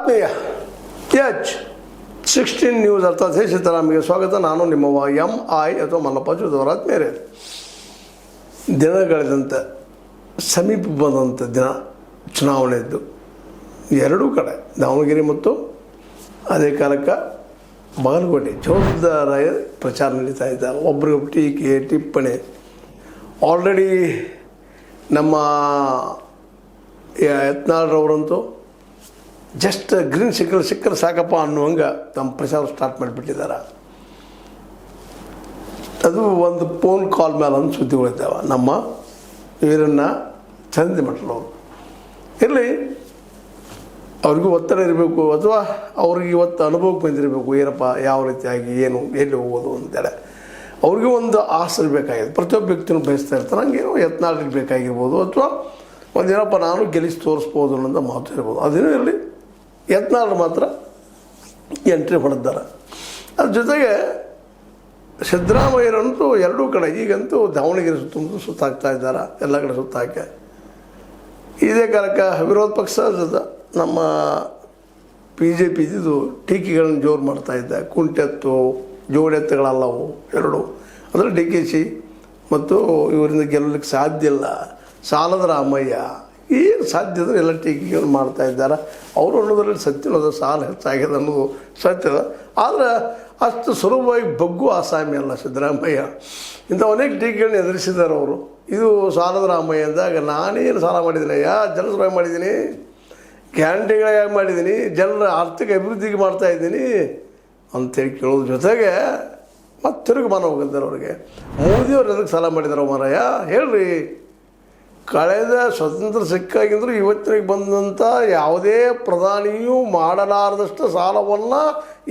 ಆತ್ಮೀಯ H16 news ಅರ್ಥಾತ್ ಹೇ ಸಿದ್ದರಾಮಯ್ಯ ಸ್ವಾಗತ. ನಾನು ನಿಮ್ಮವ MI ಅಥವಾ ಮಲ್ಲಪ್ಪ ಜೋದವರಾತ್ ಮೇರೆ. ದಿನಗಳೆದಂತೆ ಸಮೀಪ ಬಂದಂಥ ದಿನ ಚುನಾವಣೆದ್ದು ಎರಡೂ ಕಡೆ ದಾವಣಗೆರೆ ಮತ್ತು ಅದೇ ಕಾಲಕ್ಕೆ ಬಾಗಲಕೋಟೆ ಜವಾಬ್ದಾರ ಪ್ರಚಾರ ನಡೀತಾ ಇದ್ದಾರೆ. ಒಬ್ರಿಗೊಬ್ಬರು ಟೀಕೆ ಟಿಪ್ಪಣಿ. ಆಲ್ರೆಡಿ ನಮ್ಮ ಯತ್ನಾಳ್ರವರಂತೂ ಜಸ್ಟ್ ಗ್ರೀನ್ ಸಿಕ್ಕರೆ ಸಾಕಪ್ಪ ಅನ್ನುವಂಗೆ ತಮ್ಮ ಪ್ರಚಾರ ಸ್ಟಾರ್ಟ್ ಮಾಡಿಬಿಟ್ಟಿದ್ದಾರೆ. ಅದು ಒಂದು ಫೋನ್ ಕಾಲ್ ಮೇಲೆ ಒಂದು ಸುದ್ದಿಗಳಿದ್ದಾವೆ. ನಮ್ಮ ಇವರನ್ನು ಚಂದ ಮಟ್ಟರು ಇರಲಿ, ಅವ್ರಿಗೂ ಒತ್ತಡ ಇರಬೇಕು ಅಥವಾ ಅವ್ರಿಗೆ ಇವತ್ತು ಅನುಭವಕ್ಕೆ ಬಂದಿರಬೇಕು. ಏನಪ್ಪ ಯಾವ ರೀತಿಯಾಗಿ ಏನು ಎಲ್ಲಿ ಹೋಗೋದು ಅಂತೇಳಿ ಅವ್ರಿಗೂ ಒಂದು ಆಸೆ ಇರಬೇಕಾಗಿದೆ. ಪ್ರತಿಯೊಬ್ಬ ವ್ಯಕ್ತಿನೂ ಬಯಸ್ತಾ ಇರ್ತಾರೆ. ಹಂಗೇನೋ ಯತ್ನಾಳಿಗೆ ಬೇಕಾಗಿರ್ಬೋದು ಅಥವಾ ಒಂದೇನಪ್ಪ ನಾನು ಗೆಲ್ಲಿಸಿ ತೋರಿಸ್ಬೋದು ಅನ್ನೋದು ಮಾತು ಇರ್ಬೋದು. ಅದೇನೂ ಇರಲಿ, ಯತ್ನಾಳರು ಮಾತ್ರ ಎಂಟ್ರಿ ಹೊಡೆದಾರೆ. ಅದ್ರ ಜೊತೆಗೆ ಸಿದ್ದರಾಮಯ್ಯರಂತೂ ಎರಡೂ ಕಡೆ ಈಗಂತೂ ದಾವಣಗೆರೆ ಸುತ್ತಾಗ್ತಾ ಇದ್ದಾರೆ, ಎಲ್ಲ ಕಡೆ ಸುತ್ತಾಕೆ. ಇದೇ ಕಾಲಕ್ಕೆ ವಿರೋಧ ಪಕ್ಷ ನಮ್ಮ BJP ಇದು ಟೀಕೆಗಳನ್ನು ಜೋರು ಮಾಡ್ತಾಯಿದ್ದೆ. ಕುಂಟೆತ್ತು ಜೋಡೆತ್ತುಗಳಲ್ಲವು ಎರಡು. ಅದರಲ್ಲಿ DKC ಮತ್ತು ಇವರಿಂದ ಗೆಲ್ಲಲಿಕ್ಕೆ ಸಾಧ್ಯ ಇಲ್ಲ, ಸಾಲದ ರಾಮಯ್ಯ ಏನು ಸಾಧ್ಯ ಅಂದರೆ ಎಲ್ಲ ಟೀಕೆಗಳು ಮಾಡ್ತಾ ಇದ್ದಾರೆ. ಅವರು ಅನ್ನೋದ್ರಲ್ಲಿ ಸತ್ಯನೋದ ಸಾಲ ಹೆಚ್ಚಾಗಿದೆ ಅನ್ನೋದು ಸತ್ಯದ. ಆದರೆ ಅಷ್ಟು ಸುಲಭವಾಗಿ ಬಗ್ಗು ಆಸಾಮಿ ಅಲ್ಲ ಸಿದ್ದರಾಮಯ್ಯ. ಇಂಥ ಅನೇಕ ಟೀಕೆಗಳನ್ನ ಎದುರಿಸಿದ್ದಾರೆ ಅವರು. ಇದು ಸಾಲದ ರಾಮಯ್ಯ ಅಂದಾಗ ನಾನೇನು ಸಾಲ ಮಾಡಿದ್ದೀನಿ, ಜನಸೇವೆ ಮಾಡಿದ್ದೀನಿ, ಗ್ಯಾರಂಟಿಗಳಾಗಿ ಮಾಡಿದ್ದೀನಿ, ಜನರ ಆರ್ಥಿಕ ಅಭಿವೃದ್ಧಿಗೆ ಮಾಡ್ತಾಯಿದ್ದೀನಿ ಅಂತೇಳಿ ಕೇಳೋದ್ರ ಜೊತೆಗೆ ಮತ್ತು ತಿರುಗಿ ಮನ ಹೋಗಿದ್ದಾರೆ ಅವ್ರಿಗೆ. ಮೋದಿಯವ್ರು ಎದಕ್ಕೆ ಸಾಲ ಮಾಡಿದಾರೋ ಮಾರಾಯ ಹೇಳ್ರಿ. ಕಳೆದ ಸ್ವತಂತ್ರ ಸಿಕ್ಕಾಗಿಂದರೂ ಇವತ್ತಿಗೆ ಬಂದಂಥ ಯಾವುದೇ ಪ್ರಧಾನಿಯೂ ಮಾಡಲಾರದಷ್ಟು ಸಾಲವನ್ನು